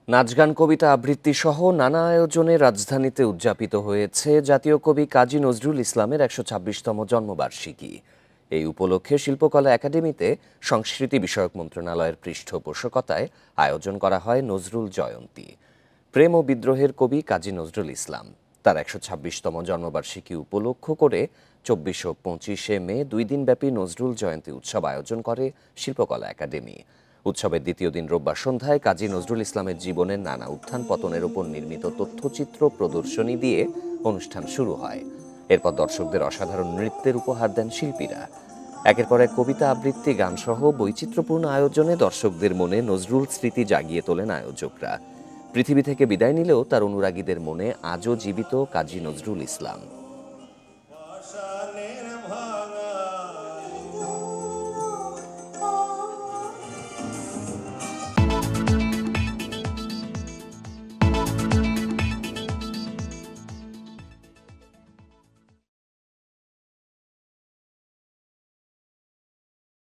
নাচ গান কবিতা আবৃত্তি সহ নানা আয়োজনে রাজধানীতে উদযাপিত হয়েছে জাতীয় কবি কাজী নজরুল ইসলামের ১২৬তম জন্মবার্ষিকী। এই উপলক্ষে শিল্পকলা একাডেমিতে সংস্কৃতি বিষয়ক মন্ত্রণালয়ের পৃষ্ঠপোষকতায় আয়োজন করা হয় নজরুল জয়ন্তী। প্রেম ও বিদ্রোহের কবি কাজী নজরুল ইসলাম তার ১২৬তম জন্মবার্ষিকী উপলক্ষ করে ২৪ ও ২৫শে মে ২ দিনব্যাপী নজরুল জয়ন্তী উৎসব আয়োজন করে শিল্পকলা একাডেমি। উৎসবের দ্বিতীয় দিন রোববার সন্ধ্যায় কাজী নজরুল ইসলামের জীবনের নানা উত্থান পতনের উপর নির্মিত তথ্যচিত্র প্রদর্শনী দিয়ে অনুষ্ঠান শুরু হয়। এরপর দর্শকদের অসাধারণ নৃত্যের উপহার দেন শিল্পীরা। একের পর এক কবিতা আবৃত্তি গানসহ বৈচিত্র্যপূর্ণ আয়োজনে দর্শকদের মনে নজরুল স্মৃতি জাগিয়ে তোলেন আয়োজকরা। পৃথিবী থেকে বিদায় নিলেও তার অনুরাগীদের মনে আজও জীবিত কাজী নজরুল ইসলাম।